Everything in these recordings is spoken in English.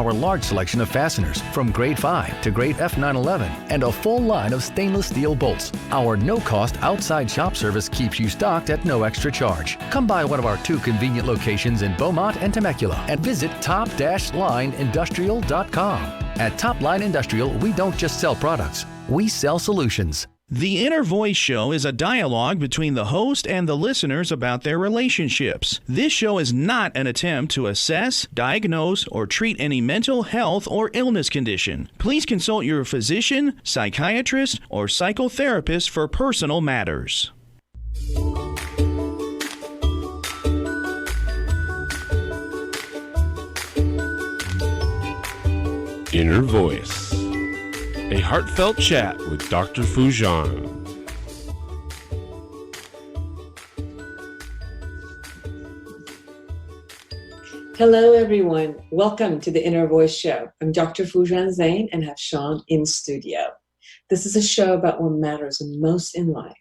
Our large selection of fasteners from grade 5 to grade F911 and a full line of stainless steel bolts. Our no-cost outside shop service keeps you stocked at no extra charge. Come by one of our 2 convenient locations in Beaumont and Temecula and visit top-lineindustrial.com. At Top Line Industrial, we don't just sell products, we sell solutions. The Inner Voice Show is a dialogue between the host and the listeners about their relationships. This show is not an attempt to assess, diagnose, or treat any mental health or illness condition. Please consult your physician, psychiatrist, or psychotherapist for personal matters. Inner Voice, a heartfelt chat with Dr. Foojan. Hello, everyone. Welcome to the Inner Voice Show. I'm Dr. Foojan Zeine and have Sean in studio. This is a show about what matters most in life: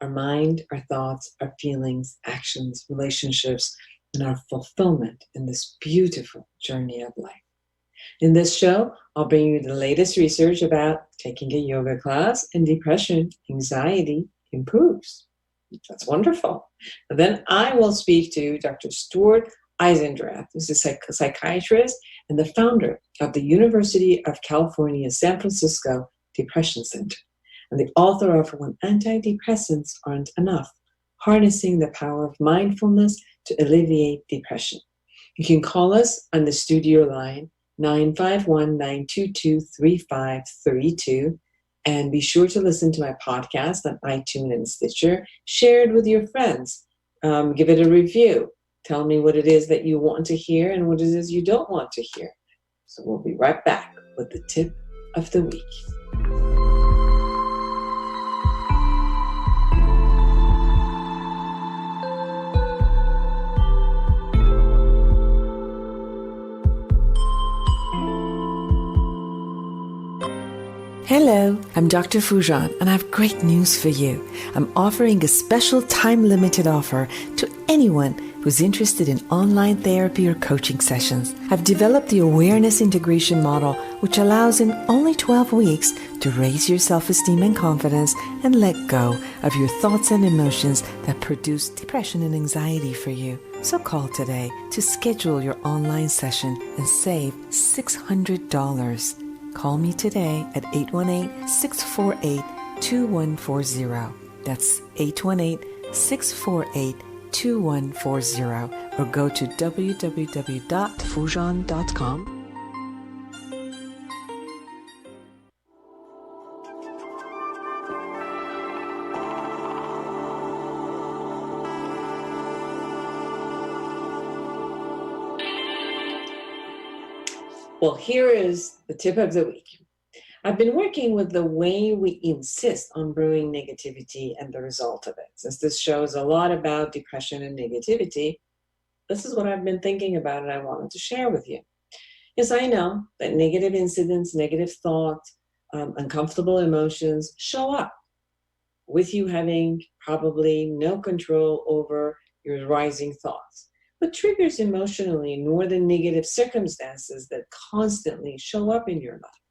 our mind, our thoughts, our feelings, actions, relationships, and our fulfillment in this beautiful journey of life. In this show, I'll bring you the latest research about taking a yoga class and depression, anxiety improves. That's wonderful. And then I will speak to Dr. Stuart Eisendrath, who's a psychiatrist and the founder of the University of California, San Francisco Depression Center, and the author of When Antidepressants Aren't Enough, Harnessing the Power of Mindfulness to Alleviate Depression. You can call us on the studio line 951-922-3532. And be sure to listen to my podcast on iTunes and Stitcher. Share it with your friends. Give it a review. Tell me what it is that you want to hear and what it is you don't want to hear. So we'll be right back with the tip of the week. Hello, I'm Dr. Foojan, and I have great news for you. I'm offering a special time-limited offer to anyone who's interested in online therapy or coaching sessions. I've developed the awareness integration model, which allows in only 12 weeks to raise your self-esteem and confidence and let go of your thoughts and emotions that produce depression and anxiety for you. So call today to schedule your online session and save $600. Call me today at 818-648-2140. That's 818-648-2140. Or go to www.foojan.com. Well, here is the tip of the week. I've been working with the way we insist on brewing negativity and the result of it. Since this show is a lot about depression and negativity, this is what I've been thinking about and I wanted to share with you. Yes, I know that negative incidents, negative thoughts, uncomfortable emotions show up with you having probably no control over your rising thoughts. What triggers emotionally nor the negative circumstances that constantly show up in your life.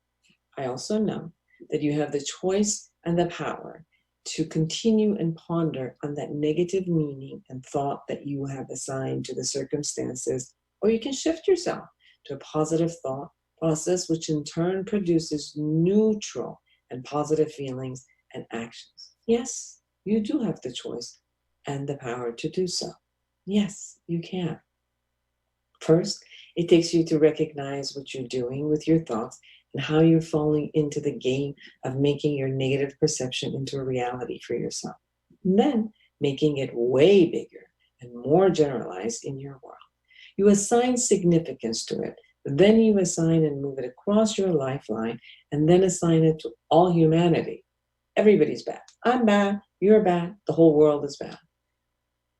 I also know that you have the choice and the power to continue and ponder on that negative meaning and thought that you have assigned to the circumstances, or you can shift yourself to a positive thought process, which in turn produces neutral and positive feelings and actions. Yes, you do have the choice and the power to do so. Yes, you can. First, it takes you to recognize what you're doing with your thoughts and how you're falling into the game of making your negative perception into a reality for yourself. And then making it way bigger and more generalized in your world. You assign significance to it, then you assign and move it across your lifeline, and then assign it to all humanity. Everybody's bad. I'm bad, you're bad, the whole world is bad.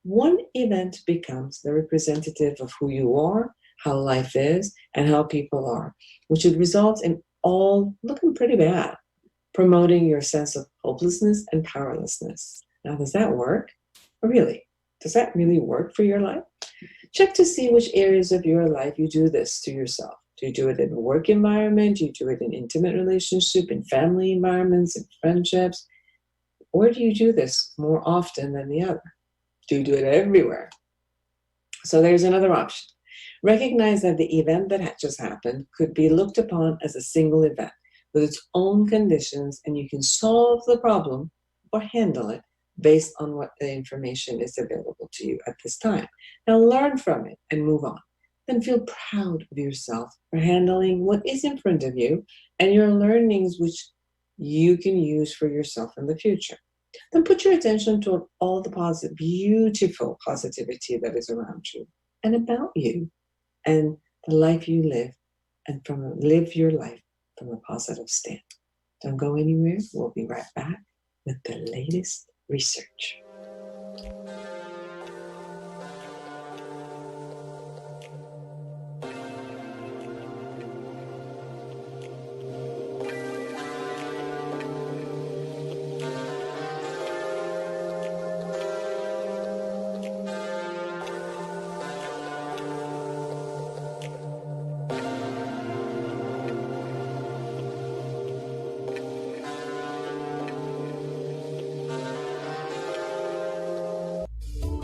One event becomes the representative of who you are, how life is, and how people are, which would result in all looking pretty bad, promoting your sense of hopelessness and powerlessness. Now, does that work? Really? Does that really work for your life? Check to see which areas of your life you do this to yourself. Do you do it in a work environment? Do you do it in intimate relationship, in family environments, in friendships? Or do you do this more often than the other? Do you do it everywhere? So there's another option. Recognize that the event that had just happened could be looked upon as a single event with its own conditions, and you can solve the problem or handle it based on what the information is available to you at this time. Now learn from it and move on. Then feel proud of yourself for handling what is in front of you and your learnings, which you can use for yourself in the future. Then put your attention toward all the beautiful positivity that is around you and about you and the life you live, and live your life from a positive stand. Don't go anywhere. We'll be right back with the latest research.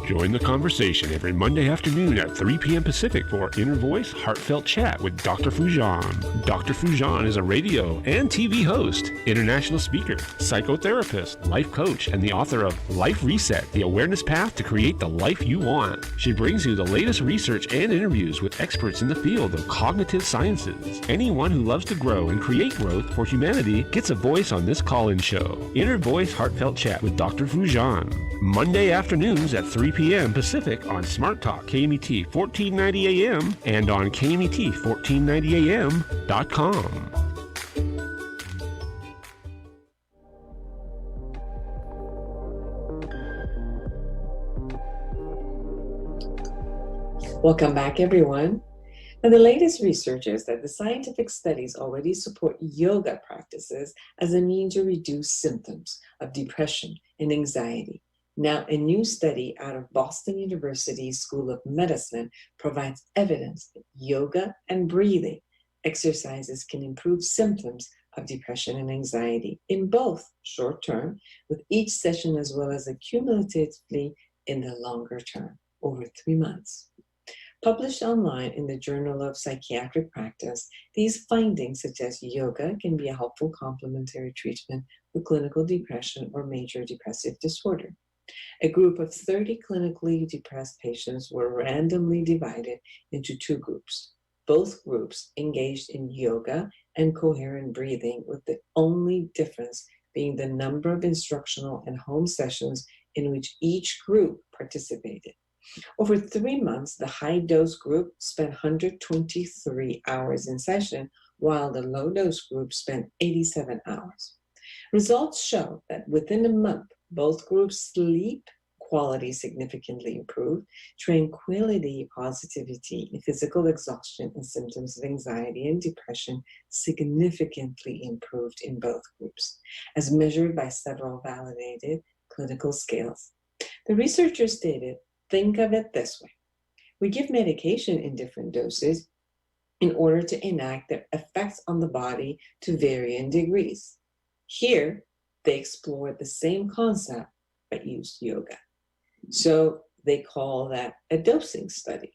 Join the conversation every Monday afternoon at 3 p.m. Pacific for Inner Voice Heartfelt Chat with Dr. Foojan. Dr. Foojan is a radio and TV host, international speaker, psychotherapist, life coach, and the author of Life Reset, The Awareness Path to Create the Life You Want. She brings you the latest research and interviews with experts in the field of cognitive sciences. Anyone who loves to grow and create growth for humanity gets a voice on this call-in show. Inner Voice Heartfelt Chat with Dr. Foojan. Monday afternoons at 3 p.m. Pacific on Smart Talk KMET 1490 AM and on KMET1490am.com. Welcome back, everyone. Now, the latest research is that the scientific studies already support yoga practices as a means to reduce symptoms of depression and anxiety. Now, a new study out of Boston University School of Medicine provides evidence that yoga and breathing exercises can improve symptoms of depression and anxiety in both short term, with each session, as well as cumulatively in the longer term, over 3 months. Published online in the Journal of Psychiatric Practice, these findings suggest yoga can be a helpful complementary treatment for clinical depression or major depressive disorder. A group of 30 clinically depressed patients were randomly divided into 2 groups. Both groups engaged in yoga and coherent breathing, with the only difference being the number of instructional and home sessions in which each group participated. Over 3 months, the high-dose group spent 123 hours in session, while the low-dose group spent 87 hours. Results show that within a month, both groups' sleep quality significantly improved, tranquility, positivity, physical exhaustion, and symptoms of anxiety and depression significantly improved in both groups, as measured by several validated clinical scales. The researchers stated, think of it this way. We give medication in different doses in order to enact their effects on the body to varying degrees. Here, they explored the same concept but used yoga. So they call that a dosing study.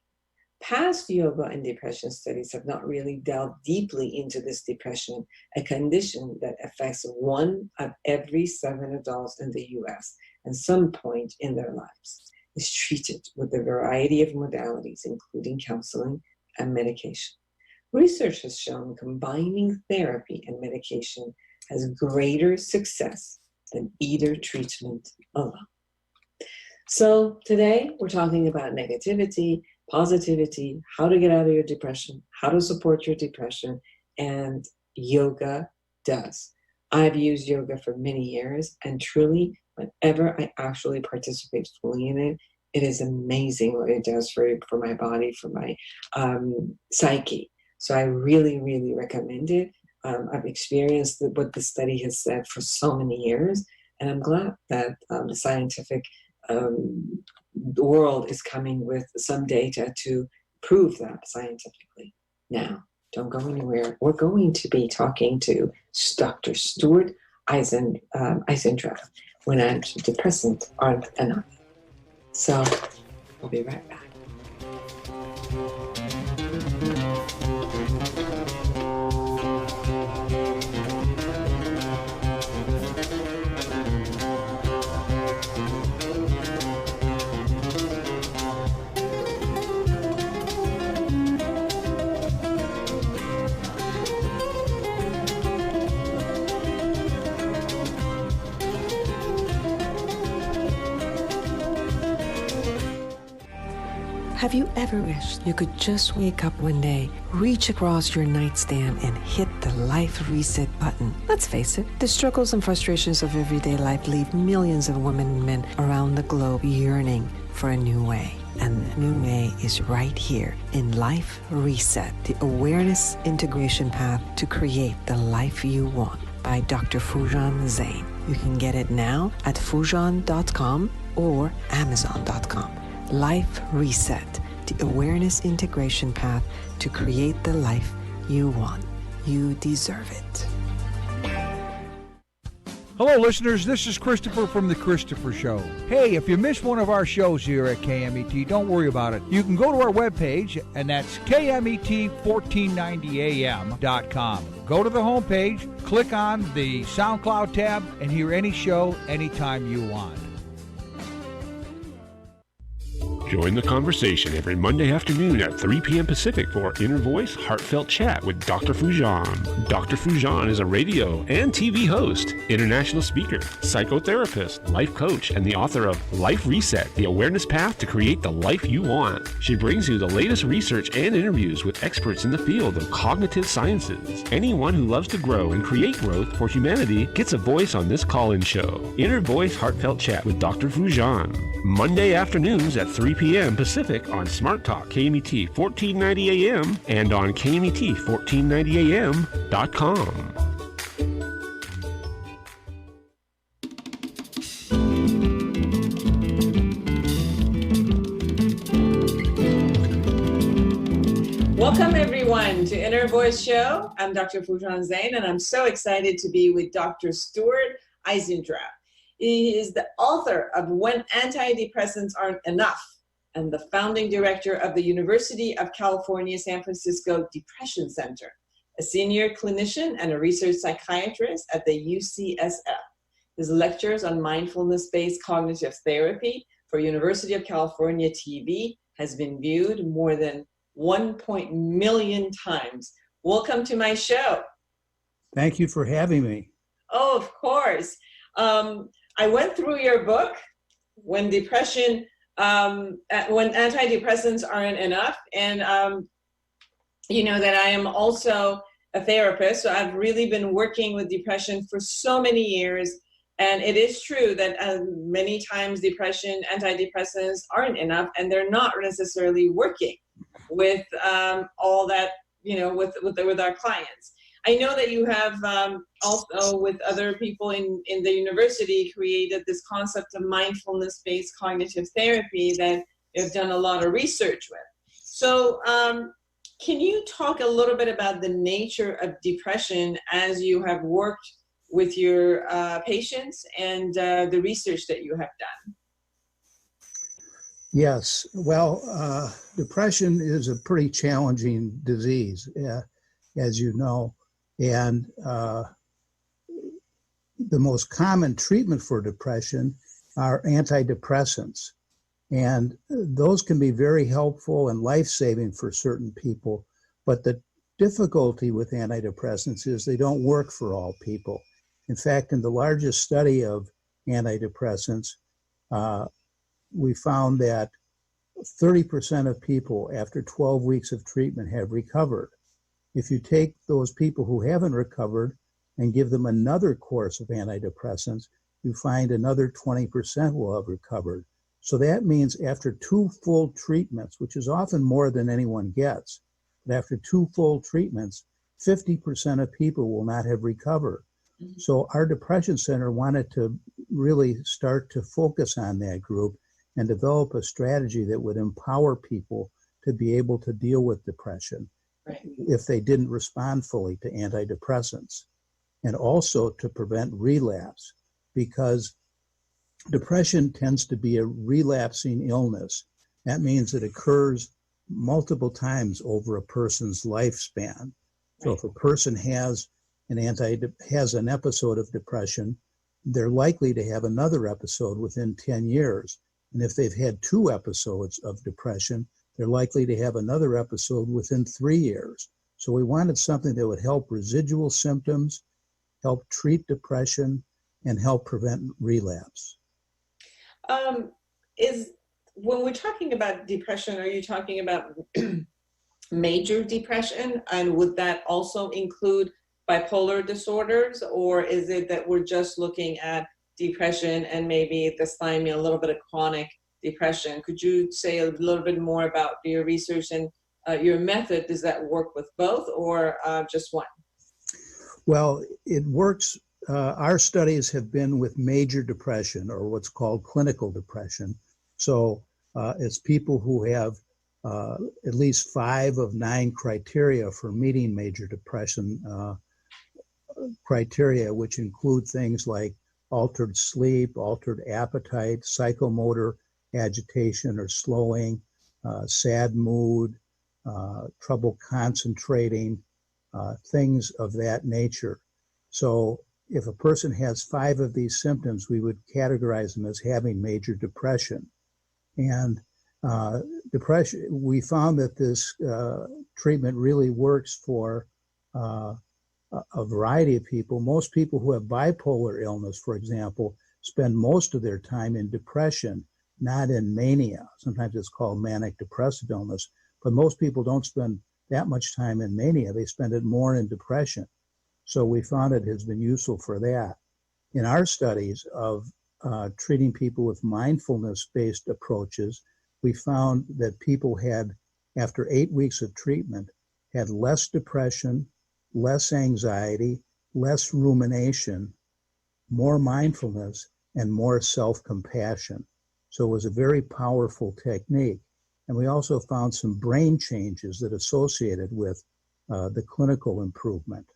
Past yoga and depression studies have not really delved deeply into this depression, a condition that affects 1 of every 7 adults in the US at some point in their lives. Is treated with a variety of modalities, including counseling and medication. Research has shown combining therapy and medication has greater success than either treatment alone. So today we're talking about negativity, positivity, how to get out of your depression, how to support your depression, and yoga does. I've used yoga for many years, and truly, whenever I actually participate fully in it, it is amazing what it does for my body, for my psyche. So I really, really recommend it. I've experienced what the study has said for so many years, and I'm glad that the scientific world is coming with some data to prove that scientifically. Now, Don't go anywhere. We're going to be talking to Dr. Stuart Eisendrath when antidepressants aren't enough. So we'll be right back. Have you ever wished you could just wake up one day, reach across your nightstand, and hit the life reset button? Let's face it, the struggles and frustrations of everyday life leave millions of women and men around the globe yearning for a new way. And the new way is right here in Life Reset, the awareness integration path to create the life you want by Dr. Foojan Zeine. You can get it now at Foojan.com or Amazon.com. Life Reset, the awareness integration path to create the life you want. You deserve it. Hello, listeners. This is Christopher from The Christopher Show. Hey, if you missed one of our shows here at KMET, don't worry about it. You can go to our webpage, and that's KMET1490am.com. Go to the homepage, click on the SoundCloud tab, and hear any show anytime you want. Join the conversation every Monday afternoon at 3 p.m. Pacific for Inner Voice Heartfelt Chat with Dr. Foojan. Dr. Foojan is a radio and TV host, international speaker, psychotherapist, life coach, and the author of Life Reset, the awareness path to create the life you want. She brings you the latest research and interviews with experts in the field of cognitive sciences. Anyone who loves to grow and create growth for humanity gets a voice on this call-in show. Inner Voice Heartfelt Chat with Dr. Foojan. Monday afternoons at 3 p.m. Pacific on Smart Talk KMET 1490 AM and on KMET1490am.com. Welcome everyone to Inner Voice Show. I'm Dr. Foojan Zeine, and I'm so excited to be with Dr. Stuart Eisendrath. He is the author of When Antidepressants Aren't Enough and the founding director of the University of California, San Francisco Depression Center, a senior clinician and a research psychiatrist at the UCSF. His lectures on mindfulness-based cognitive therapy for University of California TV has been viewed more than 1 million times. Welcome to my show. Thank you for having me. Oh, of course. I went through your book, When Antidepressants Aren't Enough, and you know that I am also a therapist, so I've really been working with depression for so many years, and it is true that many times antidepressants aren't enough, and they're not necessarily working with all that, with our clients. I know that you have also with other people in the university created this concept of mindfulness-based cognitive therapy that you've done a lot of research with. So can you talk a little bit about the nature of depression as you have worked with your patients and the research that you have done? Yes. Well, depression is a pretty challenging disease, as you know. And the most common treatment for depression are antidepressants. And those can be very helpful and life-saving for certain people. But the difficulty with antidepressants is they don't work for all people. In fact, in the largest study of antidepressants, we found that 30% of people after 12 weeks of treatment have recovered. If you take those people who haven't recovered and give them another course of antidepressants, you find another 20% will have recovered. So that means after 2 full treatments, which is often more than anyone gets, but after 2 full treatments, 50% of people will not have recovered. Mm-hmm. So our depression center wanted to really start to focus on that group and develop a strategy that would empower people to be able to deal with depression. Right. if they didn't respond fully to antidepressants, and also to prevent relapse, because depression tends to be a relapsing illness. That means it occurs multiple times over a person's lifespan. So if a person has an episode of depression, they're likely to have another episode within 10 years. And if they've had 2 episodes of depression, they're likely to have another episode within 3 years. So we wanted something that would help residual symptoms, help treat depression, and help prevent relapse. When we're talking about depression, are you talking about major depression? And would that also include bipolar disorders? Or is it that we're just looking at depression and maybe this time a little bit of chronic depression? Could you say a little bit more about your research and your method? Does that work with both or just one? Well, it works. Our studies have been with major depression, or what's called clinical depression. So it's people who have at least 5 of 9 criteria for meeting major depression criteria, which include things like altered sleep, altered appetite, psychomotor agitation or slowing, sad mood, trouble concentrating, things of that nature. So if a person has 5 of these symptoms, we would categorize them as having major depression. And depression, we found that this treatment really works for a variety of people. Most people who have bipolar illness, for example, spend most of their time in depression, not in mania. Sometimes it's called manic depressive illness, but most people don't spend that much time in mania. They spend it more in depression. So we found it has been useful for that. In our studies of treating people with mindfulness-based approaches, we found that people had, after 8 weeks of treatment, had less depression, less anxiety, less rumination, more mindfulness, and more self-compassion. So it was a very powerful technique. And we also found some brain changes that associated with the clinical improvement.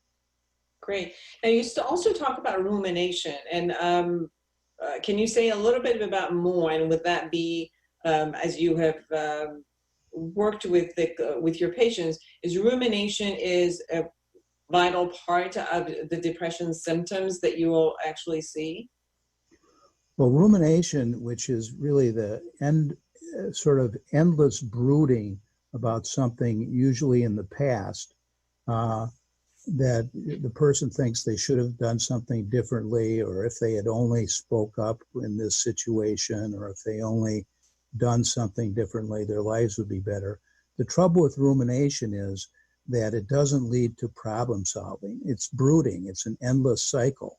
Great. Now you also talk about rumination, and can you say a little bit about more? And would that be, as you have worked with your patients, is rumination is a vital part of the depression symptoms that you will actually see? Well, rumination, which is really the sort of endless brooding about something, usually in the past, that the person thinks they should have done something differently, or if they had only spoke up in this situation, or if they only done something differently, their lives would be better. The trouble with rumination is that it doesn't lead to problem solving. It's brooding. It's an endless cycle.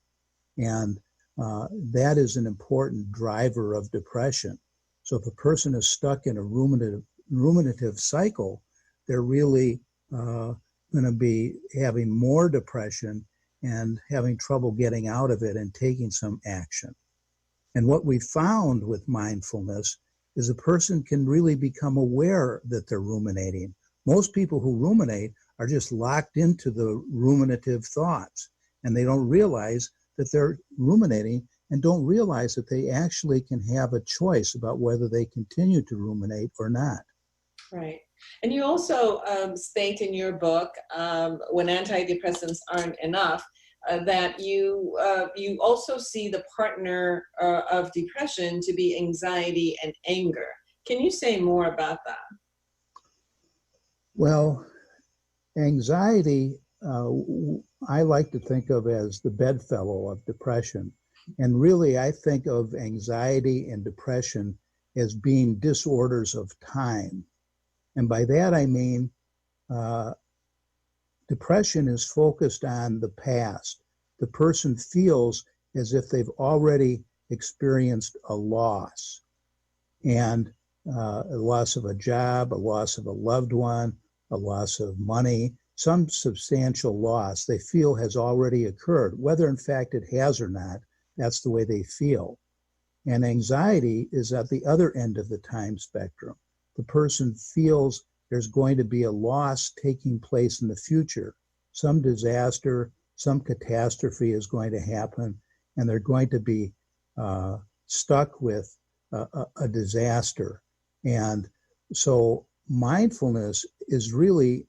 And that is an important driver of depression. So if a person is stuck in a ruminative cycle, they're really going to be having more depression and having trouble getting out of it and taking some action. And what we found with mindfulness is a person can really become aware that they're ruminating. Most people who ruminate are just locked into the ruminative thoughts, and they don't realize that they're ruminating and don't realize that they actually can have a choice about whether they continue to ruminate or not. Right. And you also state in your book, when antidepressants aren't enough, that you also see the partner of depression to be anxiety and anger. Can you say more about that? Well, anxiety, I like to think of as the bedfellow of depression. And really, I think of anxiety and depression as being disorders of time. And by that, I mean depression is focused on the past. The person feels as if they've already experienced a loss, and a loss of a job, a loss of a loved one, a loss of money, some substantial loss they feel has already occurred. Whether in fact it has or not, that's the way they feel. And anxiety is at the other end of the time spectrum. The person feels there's going to be a loss taking place in the future. Some disaster, some catastrophe is going to happen, and they're going to be stuck with a disaster. And so mindfulness is really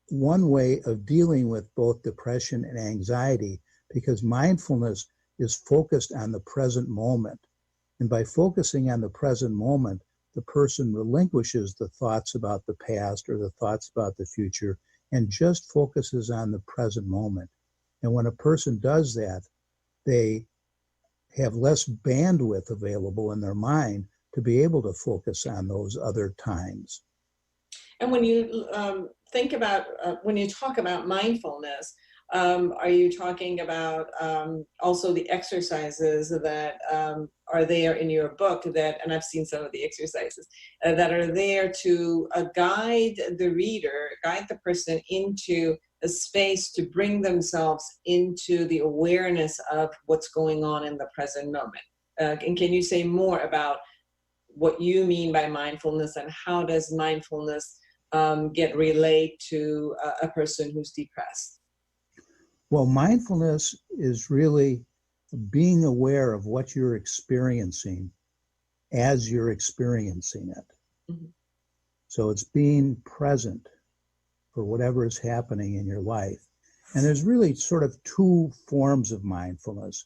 one way of dealing with both depression and anxiety, because mindfulness is focused on the present moment. And by focusing on the present moment, the person relinquishes the thoughts about the past or the thoughts about the future and just focuses on the present moment. And when a person does that, they have less bandwidth available in their mind to be able to focus on those other times. And when you think about, when you talk about mindfulness, are you talking about also the exercises that are there in your book that, and I've seen some of the exercises that are there to guide the reader, guide the person into a space to bring themselves into the awareness of what's going on in the present moment? And can you say more about what you mean by mindfulness, and how does mindfulness get relayed to a person who's depressed? Well, mindfulness is really being aware of what you're experiencing as you're experiencing it. Mm-hmm. So it's being present for whatever is happening in your life. And there's really sort of two forms of mindfulness.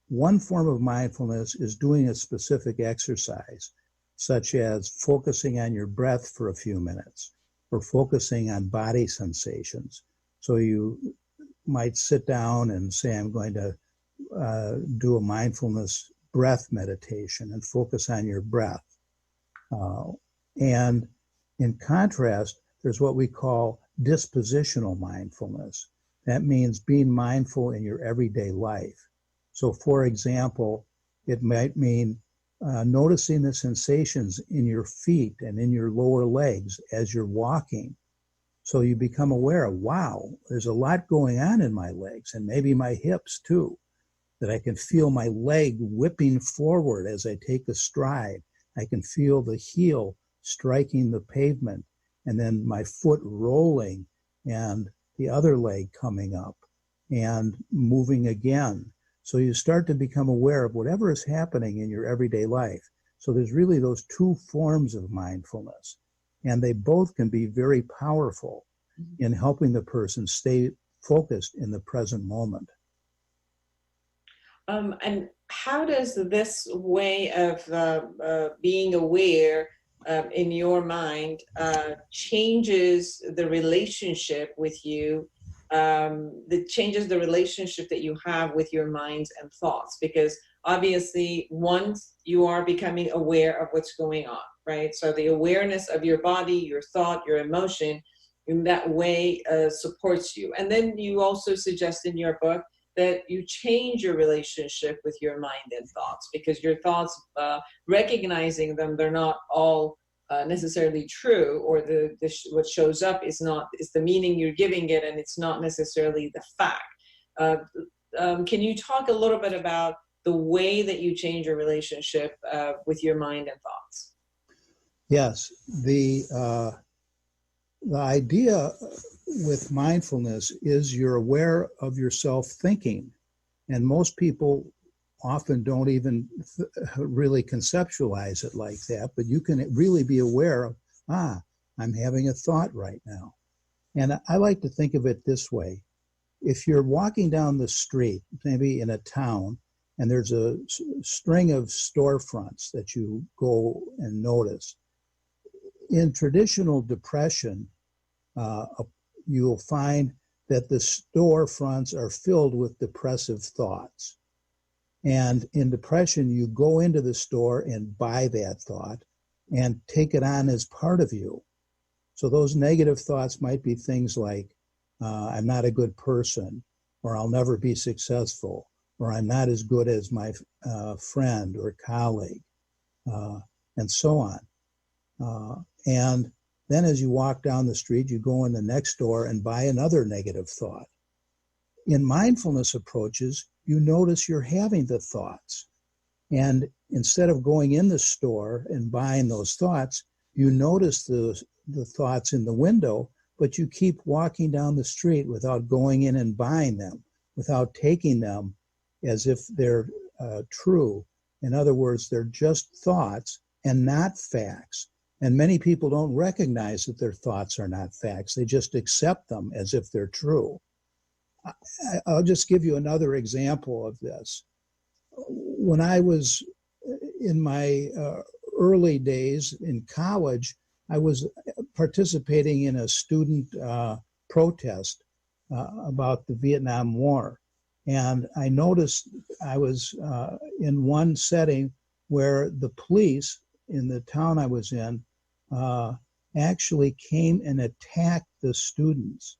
One form of mindfulness is doing a specific exercise, such as focusing on your breath for a few minutes, or focusing on body sensations. So you might sit down and say, I'm going to do a mindfulness breath meditation and focus on your breath. And in contrast, there's what we call dispositional mindfulness. That means being mindful in your everyday life. So for example, it might mean noticing the sensations in your feet and in your lower legs as you're walking. So you become aware of, wow, there's a lot going on in my legs, and maybe my hips too, that I can feel my leg whipping forward as I take a stride. I can feel the heel striking the pavement, and then my foot rolling and the other leg coming up and moving again. So you start to become aware of whatever is happening in your everyday life. So there's really those two forms of mindfulness, and they both can be very powerful in helping the person stay focused in the present moment. And how does this way of being aware in your mind changes the relationship with you, that changes the relationship that you have with your minds and thoughts? Because obviously, once you are becoming aware of what's going on, right? So the awareness of your body, your thought, your emotion, in that way supports you. And then you also suggest in your book that you change your relationship with your mind and thoughts, because your thoughts, recognizing them, they're not all necessarily true, or what shows up is the meaning you're giving it, and it's not necessarily the fact. Can you talk a little bit about the way that you change your relationship with your mind and thoughts? Yes, the idea with mindfulness is you're aware of yourself thinking, and most people often don't even really conceptualize it like that, but you can really be aware of, I'm having a thought right now. And I like to think of it this way. If you're walking down the street, maybe in a town, and there's a string of storefronts that you go and notice, in traditional depression, you'll find that the storefronts are filled with depressive thoughts. And in depression, you go into the store and buy that thought and take it on as part of you. So those negative thoughts might be things like, I'm not a good person, or I'll never be successful, or I'm not as good as my friend or colleague, and so on. And then as you walk down the street, you go in the next door and buy another negative thought. In mindfulness approaches, you notice you're having the thoughts. And instead of going in the store and buying those thoughts, you notice the the thoughts in the window, but you keep walking down the street without going in and buying them, without taking them as if they're true. In other words, they're just thoughts and not facts. And many people don't recognize that their thoughts are not facts. They just accept them as if they're true. I'll just give you another example of this. When I was in my early days in college, I was participating in a student protest about the Vietnam War. And I noticed I was in one setting where the police in the town I was in actually came and attacked the students.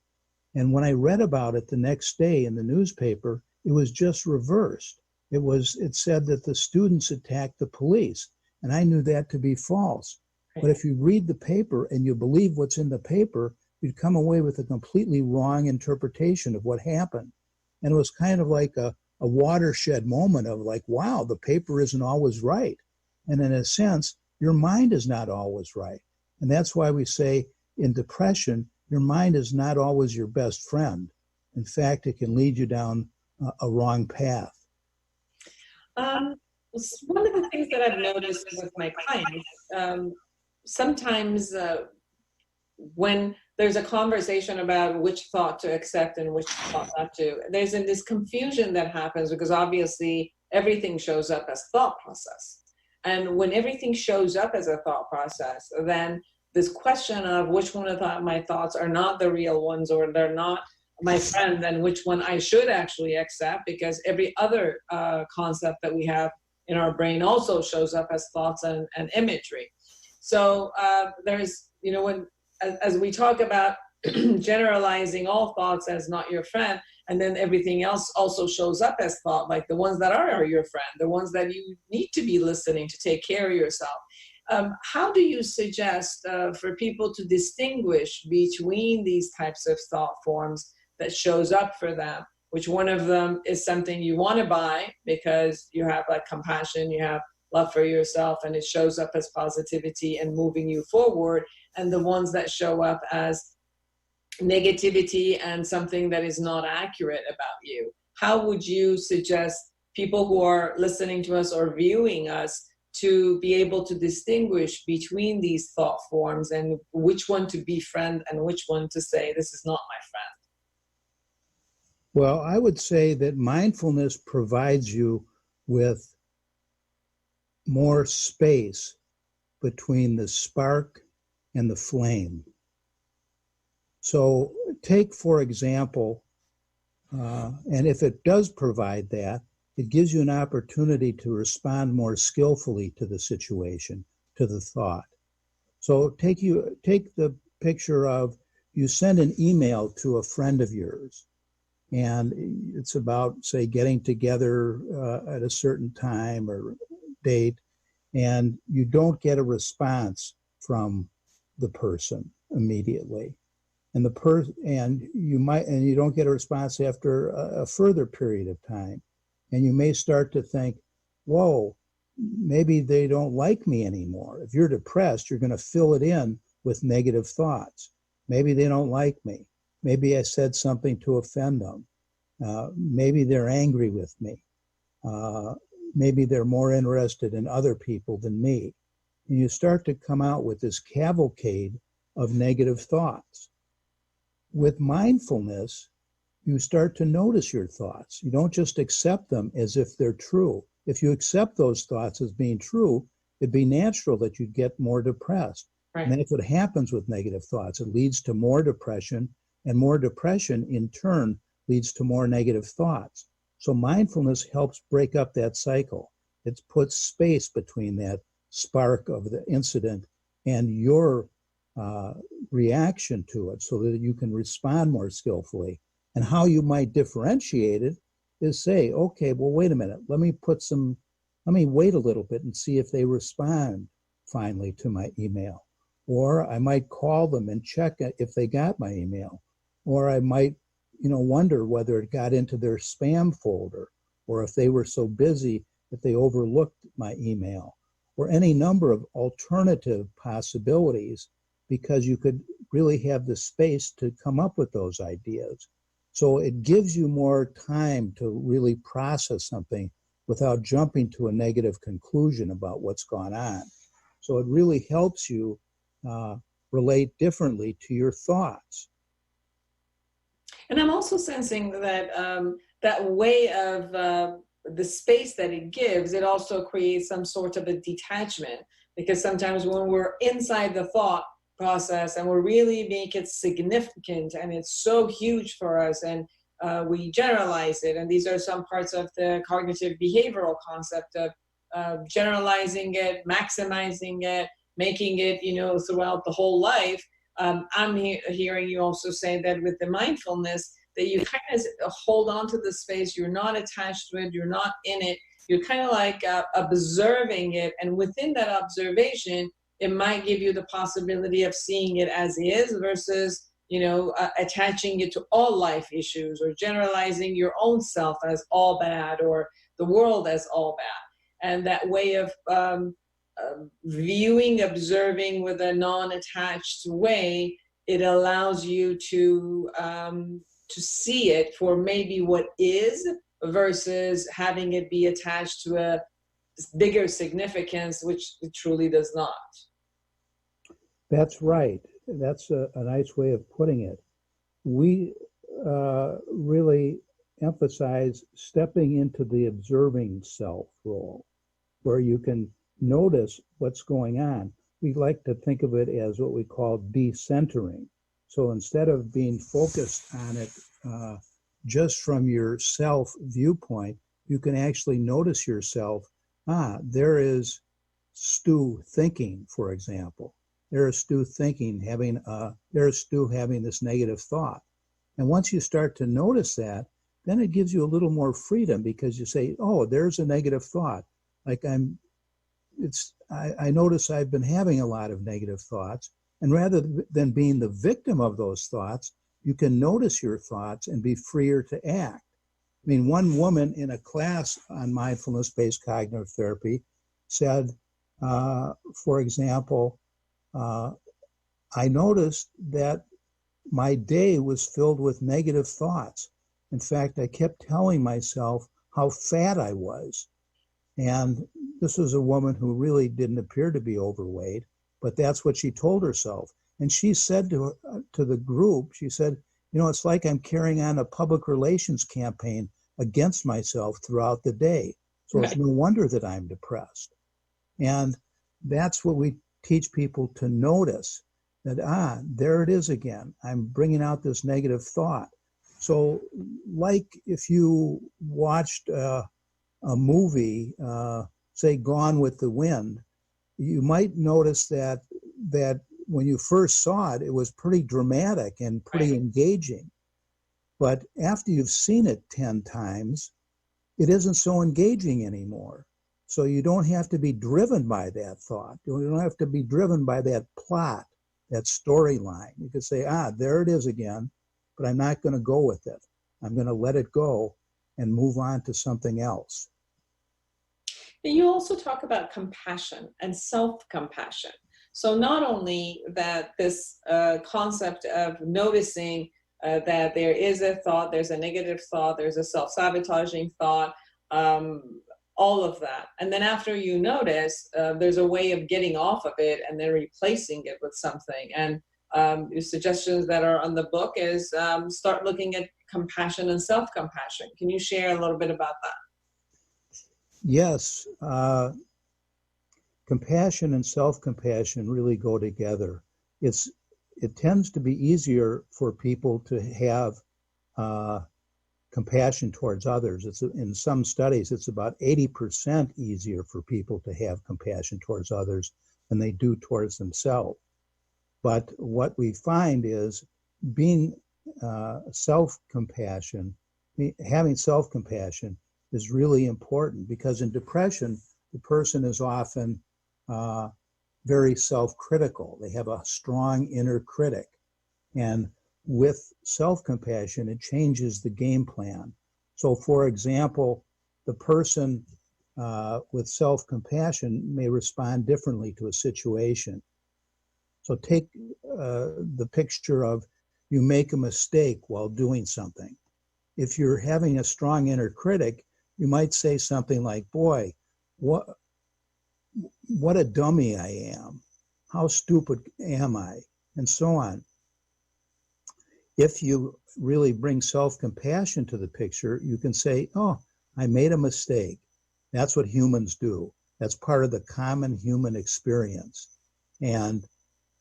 And when I read about it the next day in the newspaper, it was just reversed. It said that the students attacked the police, and I knew that to be false. But if you read the paper and you believe what's in the paper, you'd come away with a completely wrong interpretation of what happened. And it was kind of like a watershed moment of like, wow, the paper isn't always right. And in a sense, your mind is not always right. And that's why we say in depression, your mind is not always your best friend. In fact, it can lead you down a wrong path. One of the things that I've noticed with my clients, sometimes when there's a conversation about which thought to accept and which thought not to, there's this confusion that happens because obviously everything shows up as thought process. And when everything shows up as a thought process, then this question of which one of my thoughts are not the real ones or they're not my friend, and which one I should actually accept, because every other concept that we have in our brain also shows up as thoughts and imagery. So there's, as we talk about generalizing all thoughts as not your friend, and then everything else also shows up as thought, like the ones that are your friend, the ones that you need to be listening to take care of yourself. How do you suggest for people to distinguish between these types of thought forms that shows up for them? Which one of them is something you want to buy because you have like compassion, you have love for yourself, and it shows up as positivity and moving you forward, and the ones that show up as negativity and something that is not accurate about you? How would you suggest people who are listening to us or viewing us to be able to distinguish between these thought forms and which one to befriend and which one to say, this is not my friend? Well, I would say that mindfulness provides you with more space between the spark and the flame. So take, for example, and if it does provide that, it gives you an opportunity to respond more skillfully to the situation, to the thought. So take the picture of you send an email to a friend of yours, and it's about, say, getting together at a certain time or date, and you don't get a response from the person immediately. And you don't get a response after a further period of time. And you may start to think, whoa, maybe they don't like me anymore. If you're depressed, you're going to fill it in with negative thoughts. Maybe they don't like me. Maybe I said something to offend them. Maybe they're angry with me. Maybe they're more interested in other people than me. And you start to come out with this cavalcade of negative thoughts. With mindfulness, you start to notice your thoughts. You don't just accept them as if they're true. If you accept those thoughts as being true, it'd be natural that you'd get more depressed. Right. And that's what happens with negative thoughts. It leads to more depression, and more depression in turn leads to more negative thoughts. So mindfulness helps break up that cycle. It puts space between that spark of the incident and your reaction to it so that you can respond more skillfully. And how you might differentiate it is say, okay, well, wait a minute, let me wait a little bit and see if they respond finally to my email. Or I might call them and check if they got my email. Or I might, wonder whether it got into their spam folder, or if they were so busy that they overlooked my email, or any number of alternative possibilities because you could really have the space to come up with those ideas. So it gives you more time to really process something without jumping to a negative conclusion about what's gone on. So it really helps you relate differently to your thoughts. And I'm also sensing that that way of the space that it gives, it also creates some sort of a detachment, because sometimes when we're inside the thought process and we really make it significant and it's so huge for us, and we generalize it, and these are some parts of the cognitive behavioral concept of generalizing it, maximizing it, making it, throughout the whole life. I'm hearing you also say that with the mindfulness, that you kind of hold on to the space, you're not attached to it, you're not in it, you're kind of like observing it, and within that observation, it might give you the possibility of seeing it as is versus, attaching it to all life issues or generalizing your own self as all bad or the world as all bad. And that way of viewing, observing with a non-attached way, it allows you to see it for maybe what is versus having it be attached to a bigger significance, which it truly does not. That's right. That's a nice way of putting it. We really emphasize stepping into the observing self role, where you can notice what's going on. We like to think of it as what we call decentering. So instead of being focused on it just from your self viewpoint, you can actually notice yourself. There is Stu thinking, for example. There's Stu thinking, there's Stu having this negative thought. And once you start to notice that, then it gives you a little more freedom, because you say, oh, there's a negative thought. Like I notice I've been having a lot of negative thoughts. And rather than being the victim of those thoughts, you can notice your thoughts and be freer to act. I mean, one woman in a class on mindfulness-based cognitive therapy said, for example, I noticed that my day was filled with negative thoughts. In fact, I kept telling myself how fat I was. And this was a woman who really didn't appear to be overweight, but that's what she told herself. And she said to the group, she said, it's like I'm carrying on a public relations campaign against myself throughout the day. So it's no wonder that I'm depressed. And that's what we teach people to notice, that, there it is again. I'm bringing out this negative thought. So like if you watched a movie, say Gone with the Wind, you might notice that when you first saw it, it was pretty dramatic and pretty engaging. But after you've seen it 10 times, it isn't so engaging anymore. So you don't have to be driven by that thought. You don't have to be driven by that plot, that storyline. You could say, there it is again, but I'm not going to go with it. I'm going to let it go and move on to something else. And you also talk about compassion and self-compassion. So not only that this concept of noticing that there is a thought, there's a negative thought, there's a self-sabotaging thought, all of that. And then after you notice, there's a way of getting off of it and then replacing it with something. And your suggestions that are on the book is start looking at compassion and self-compassion. Can you share a little bit about that? Yes. Compassion and self-compassion really go together. It tends to be easier for people to have compassion towards others. In some studies, it's about 80% easier for people to have compassion towards others than they do towards themselves. But what we find is being self-compassion, having self-compassion is really important, because in depression, the person is often very self-critical. They have a strong inner critic. And with self-compassion, it changes the game plan. So for example, the person with self-compassion may respond differently to a situation. So take the picture of you make a mistake while doing something. If you're having a strong inner critic, you might say something like, boy, what a dummy I am. How stupid am I? And so on. If you really bring self-compassion to the picture, you can say, oh, I made a mistake. That's what humans do. That's part of the common human experience. And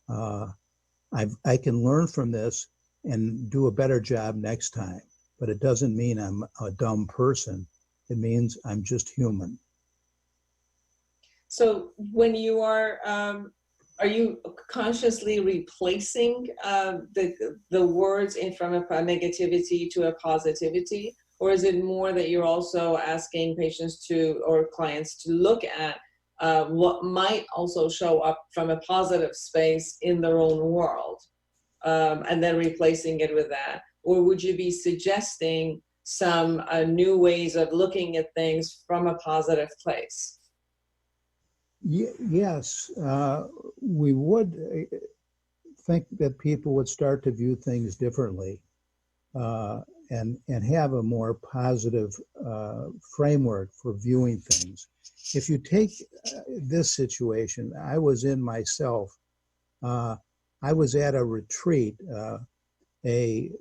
I can learn from this and do a better job next time. But it doesn't mean I'm a dumb person. It means I'm just human. So when you are you consciously replacing the words from a negativity to a positivity? Or is it more that you're also asking patients or clients to look at what might also show up from a positive space in their own world, and then replacing it with that? Or would you be suggesting some new ways of looking at things from a positive place? Yes, we would think that people would start to view things differently and have a more positive framework for viewing things. If you take this situation, I was in myself. I was at a retreat, a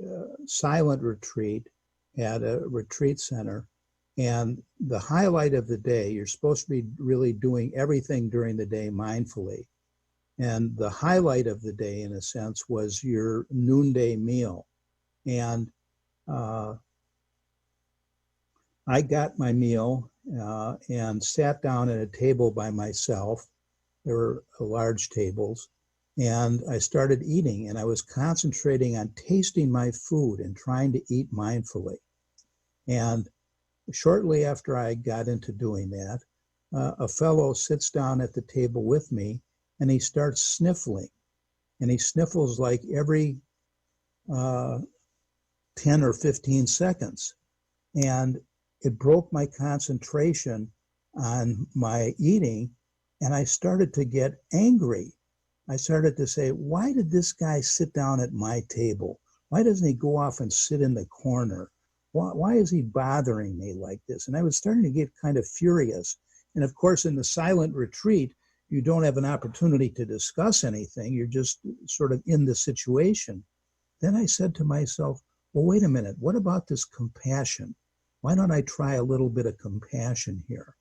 silent retreat at a retreat center. And the highlight of the day, you're supposed to be really doing everything during the day mindfully. And the highlight of the day, in a sense, was your noonday meal. And I got my meal and sat down at a table by myself. There were large tables. And I started eating, and I was concentrating on tasting my food and trying to eat mindfully. And shortly after I got into doing that, a fellow sits down at the table with me, and he starts sniffling. And he sniffles like every 10 or 15 seconds. And it broke my concentration on my eating, and I started to get angry. I started to say, why did this guy sit down at my table? Why doesn't he go off and sit in the corner? Why is he bothering me like this? And I was starting to get kind of furious. And of course, in the silent retreat, you don't have an opportunity to discuss anything. You're just sort of in the situation. Then I said to myself, well, wait a minute. What about this compassion? Why don't I try a little bit of compassion here?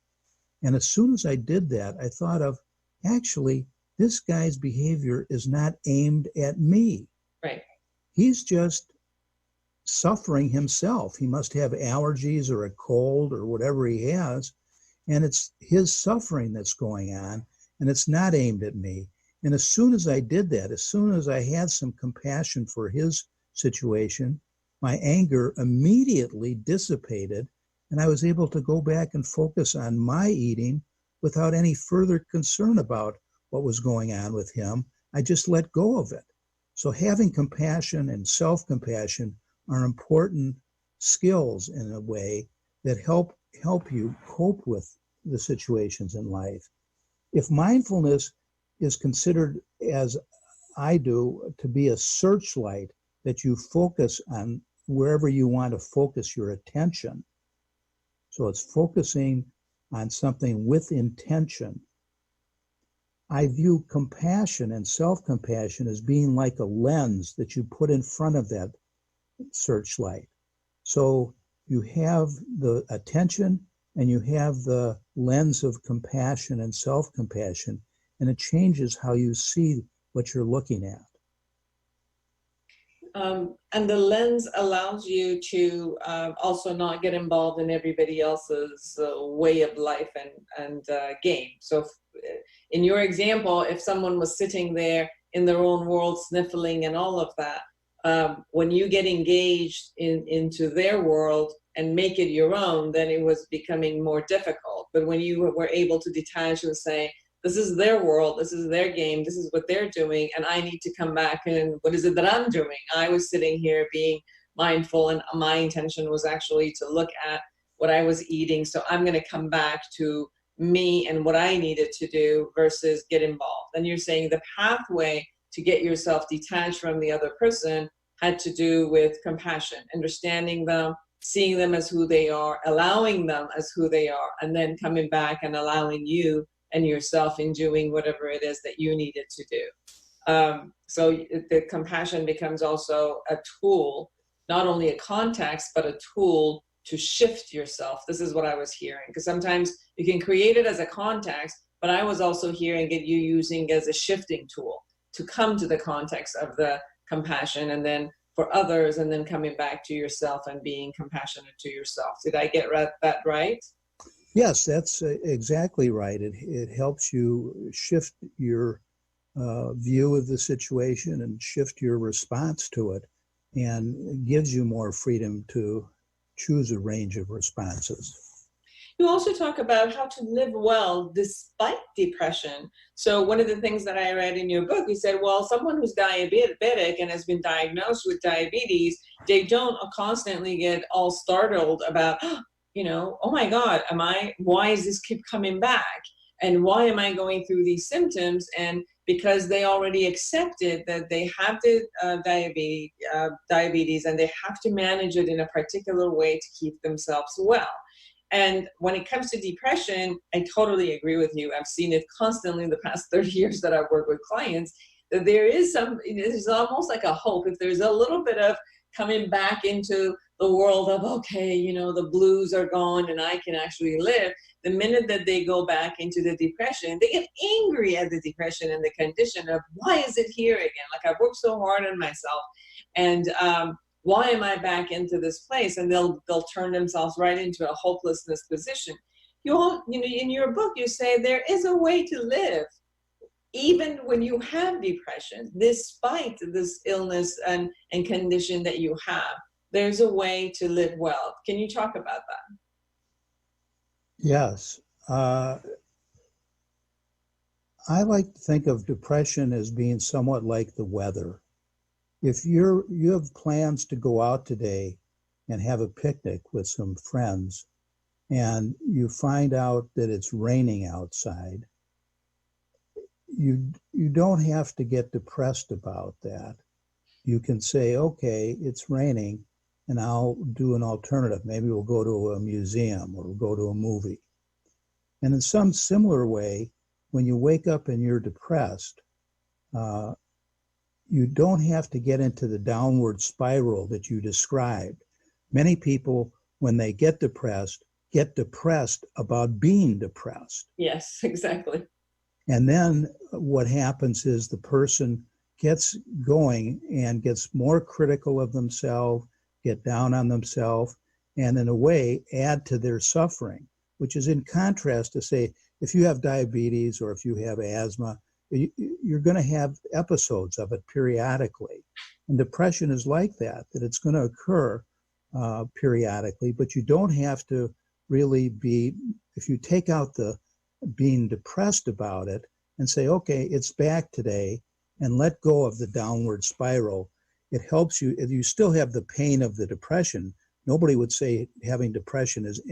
And as soon as I did that, I thought of, actually, this guy's behavior is not aimed at me. Right. He's just suffering himself. He must have allergies or a cold or whatever he has, and it's his suffering that's going on, and it's not aimed at me. And as soon as I did that, as soon as I had some compassion for his situation, my anger immediately dissipated, and I was able to go back and focus on my eating without any further concern about what was going on with him. I just let go of it. So having compassion and self-compassion are important skills in a way that help you cope with the situations in life. If mindfulness is considered, as I do, to be a searchlight that you focus on wherever you want to focus your attention, so it's focusing on something with intention, I view compassion and self-compassion as being like a lens that you put in front of that searchlight. So you have the attention and you have the lens of compassion and self-compassion, and it changes how you see what you're looking at. And the lens allows you to also not get involved in everybody else's way of life and game. So in your example, if someone was sitting there in their own world, sniffling and all of that, when you get engaged into their world and make it your own, then it was becoming more difficult. But when you were able to detach and say, this is their world, this is their game, this is what they're doing, and I need to come back and what is it that I'm doing? I was sitting here being mindful, and my intention was actually to look at what I was eating. So I'm going to come back to me and what I needed to do versus get involved. And you're saying the pathway to get yourself detached from the other person had to do with compassion, understanding them, seeing them as who they are, allowing them as who they are, and then coming back and allowing you and yourself in doing whatever it is that you needed to do. So the compassion becomes also a tool, not only a context, but a tool to shift yourself. This is what I was hearing, because sometimes you can create it as a context, but I was also hearing it you using as a shifting tool to come to the context of the compassion and then for others, and then coming back to yourself and being compassionate to yourself. Did I get that right? Yes, that's exactly right. It helps you shift your view of the situation and shift your response to it, and gives you more freedom to choose a range of responses. You also talk about how to live well despite depression. So one of the things that I read in your book, you said, well, someone who's diabetic and has been diagnosed with diabetes, they don't constantly get all startled about, oh my God, why is this keep coming back? And why am I going through these symptoms? And because they already accepted that they have the diabetes and they have to manage it in a particular way to keep themselves well. And when it comes to depression, I totally agree with you. I've seen it constantly in the past 30 years that I've worked with clients, that there's almost like a hope. If there's a little bit of coming back into the world of, okay, the blues are gone and I can actually live, the minute that they go back into the depression, they get angry at the depression and the condition of, why is it here again? Like, I've worked so hard on myself, and why am I back into this place? And they'll turn themselves right into a hopelessness position. In your book, you say there is a way to live even when you have depression, despite this illness and condition that you have. There's a way to live well. Can you talk about that? Yes. I like to think of depression as being somewhat like the weather. If you have plans to go out today and have a picnic with some friends, and you find out that it's raining outside, you don't have to get depressed about that. You can say, okay, it's raining, and I'll do an alternative. Maybe we'll go to a museum or we'll go to a movie. And in some similar way, when you wake up and you're depressed, you don't have to get into the downward spiral that you described. Many people, when they get depressed about being depressed. Yes, exactly. And then what happens is the person gets going and gets more critical of themselves, get down on themselves, and in a way add to their suffering, which is in contrast to, say, if you have diabetes or if you have asthma, you're going to have episodes of it periodically. And depression is like that it's going to occur periodically, but you don't have to really be, if you take out the being depressed about it and say, okay, it's back today, and let go of the downward spiral, it helps you. If you still have the pain of the depression, nobody would say having depression is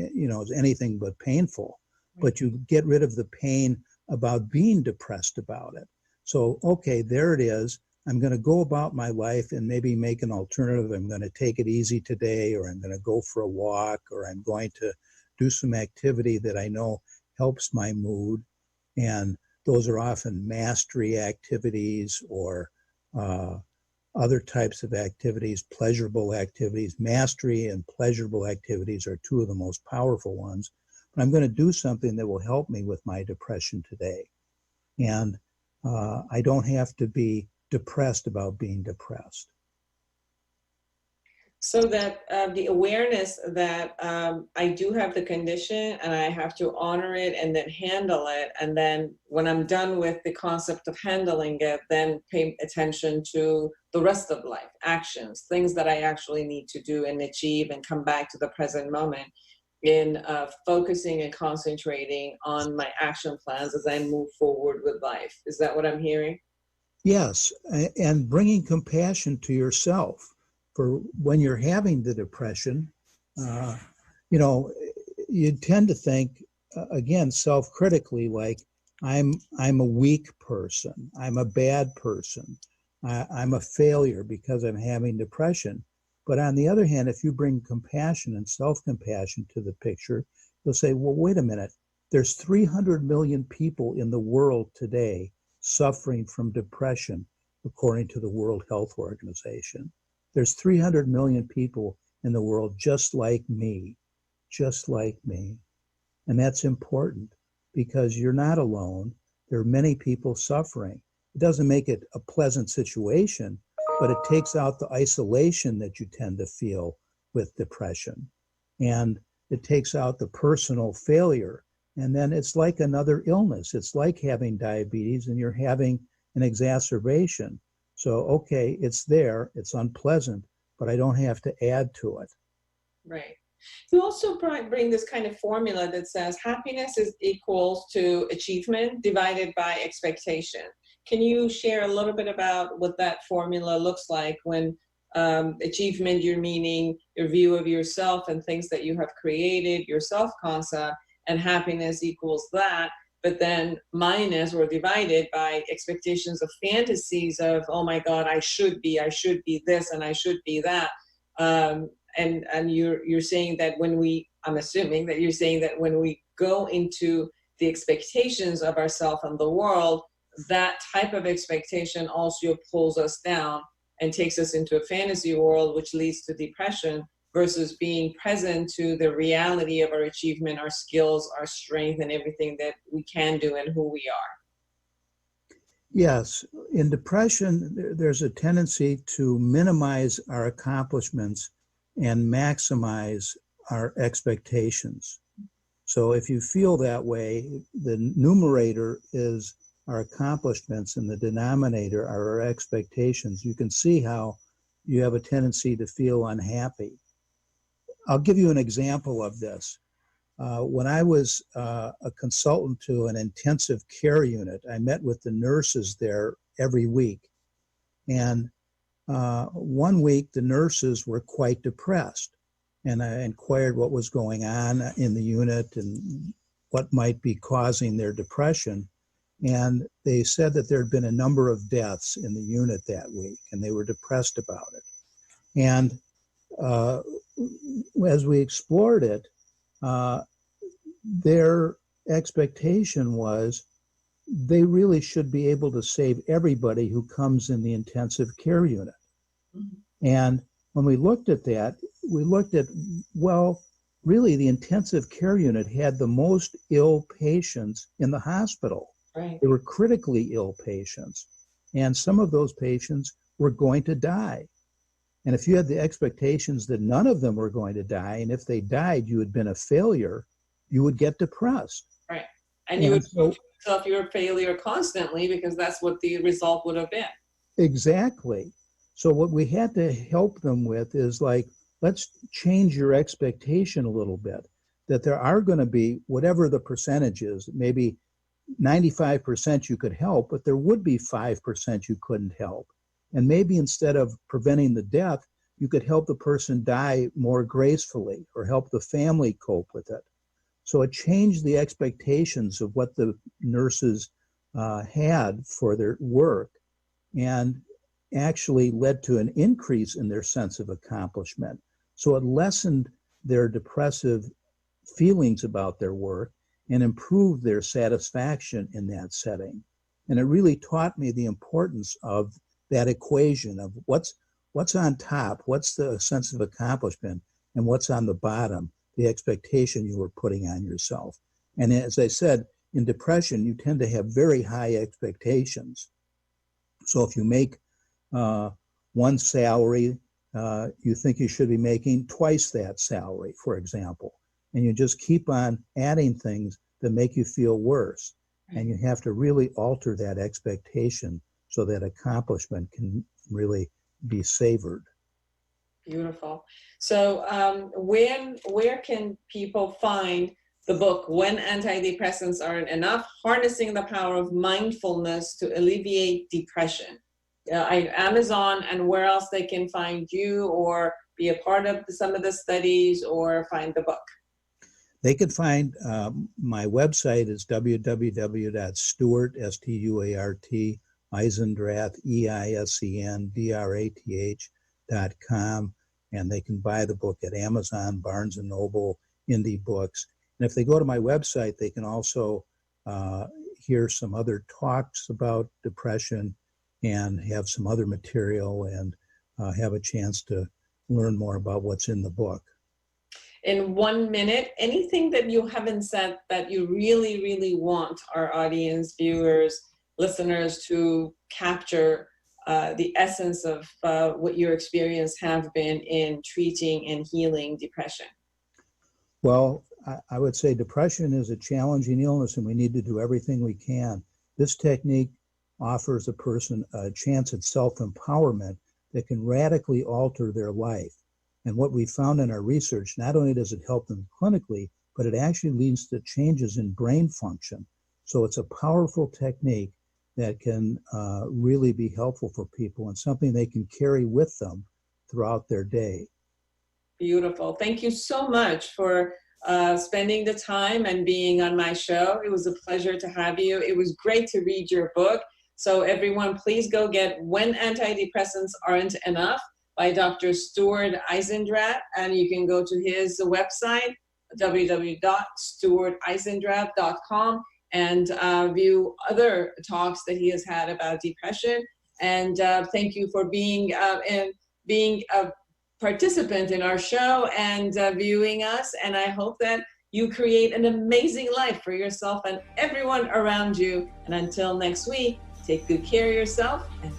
anything but painful, but you get rid of the pain about being depressed about it. So, okay, there it is. I'm going to go about my life and maybe make an alternative. I'm going to take it easy today, or I'm going to go for a walk, or I'm going to do some activity that I know helps my mood. And those are often mastery activities or other types of activities, pleasurable activities. Mastery and pleasurable activities are two of the most powerful ones. But I'm going to do something that will help me with my depression today. And I don't have to be depressed about being depressed. So that the awareness that I do have the condition and I have to honor it and then handle it. And then when I'm done with the concept of handling it, then pay attention to the rest of life, actions, things that I actually need to do and achieve, and come back to the present moment in focusing and concentrating on my action plans as I move forward with life. Is that what I'm hearing? Yes, and bringing compassion to yourself. For when you're having the depression, you tend to think, again, self-critically, like, I'm a weak person, I'm a bad person, I'm a failure because I'm having depression. But on the other hand, if you bring compassion and self-compassion to the picture, you'll say, well, wait a minute. There's 300 million people in the world today suffering from depression, according to the World Health Organization. There's 300 million people in the world just like me. And that's important because you're not alone. There are many people suffering. It doesn't make it a pleasant situation, but it takes out the isolation that you tend to feel with depression. And it takes out the personal failure. And then it's like another illness. It's like having diabetes and you're having an exacerbation. So, okay, it's there, it's unpleasant, but I don't have to add to it. Right. You also bring this kind of formula that says happiness is equals to achievement divided by expectation. Can you share a little bit about what that formula looks like when achievement, you're meaning your view of yourself and things that you have created, your self-concept, and happiness equals that, but then minus or divided by expectations of fantasies of, oh my God, I should be this and I should be that. And you're saying that I'm assuming that you're saying that when we go into the expectations of ourselves and the world, that type of expectation also pulls us down and takes us into a fantasy world, which leads to depression, versus being present to the reality of our achievement, our skills, our strength, and everything that we can do and who we are. Yes, in depression, there's a tendency to minimize our accomplishments and maximize our expectations. So if you feel that way, the numerator is our accomplishments and the denominator are our expectations. You can see how you have a tendency to feel unhappy. I'll give you an example of this. When I was a consultant to an intensive care unit, I met with the nurses there every week. And 1 week, the nurses were quite depressed. And I inquired what was going on in the unit and what might be causing their depression. And they said that there had been a number of deaths in the unit that week, and they were depressed about it. And as we explored it, their expectation was they really should be able to save everybody who comes in the intensive care unit. Mm-hmm. And when we looked at that, we looked at, well, really the intensive care unit had the most ill patients in the hospital. Right. They were critically ill patients. And some of those patients were going to die. And if you had the expectations that none of them were going to die, and if they died, you had been a failure, you would get depressed. Right. And you would prove yourself you're a failure constantly because that's what the result would have been. Exactly. So what we had to help them with is like, let's change your expectation a little bit, that there are going to be, whatever the percentage is, maybe 95% you could help, but there would be 5% you couldn't help. And maybe instead of preventing the death, you could help the person die more gracefully or help the family cope with it. So it changed the expectations of what the nurses had for their work and actually led to an increase in their sense of accomplishment. So it lessened their depressive feelings about their work and improved their satisfaction in that setting. And it really taught me the importance of that equation of what's on top, what's the sense of accomplishment, and what's on the bottom, the expectation you were putting on yourself. And as I said, in depression, you tend to have very high expectations. So if you make one salary, you think you should be making twice that salary, for example. And you just keep on adding things that make you feel worse. And you have to really alter that expectation so that accomplishment can really be savored. Beautiful. So where can people find the book, When Antidepressants Aren't Enough? Harnessing the Power of Mindfulness to Alleviate Depression. Amazon, and where else they can find you or be a part of some of the studies or find the book? They can find my website is www.stuart, Eisendrath, EISENDRATH.com, and they can buy the book at Amazon, Barnes & Noble, Indie Books. And if they go to my website, they can also hear some other talks about depression and have some other material and have a chance to learn more about what's in the book. In 1 minute, anything that you haven't said that you really, really want our audience, viewers, listeners to capture the essence of what your experience have been in treating and healing depression? Well, I would say depression is a challenging illness and we need to do everything we can. This technique offers a person a chance at self-empowerment that can radically alter their life. And what we found in our research, not only does it help them clinically, but it actually leads to changes in brain function. So it's a powerful technique that can really be helpful for people and something they can carry with them throughout their day. Beautiful. Thank you so much for spending the time and being on my show. It was a pleasure to have you. It was great to read your book. So everyone, please go get When Antidepressants Aren't Enough by Dr. Stuart Eisendrath, and you can go to his website, www.stuarteisendrath.com, and view other talks that he has had about depression. And thank you for being a participant in our show and viewing us. And I hope that you create an amazing life for yourself and everyone around you. And until next week, take good care of yourself and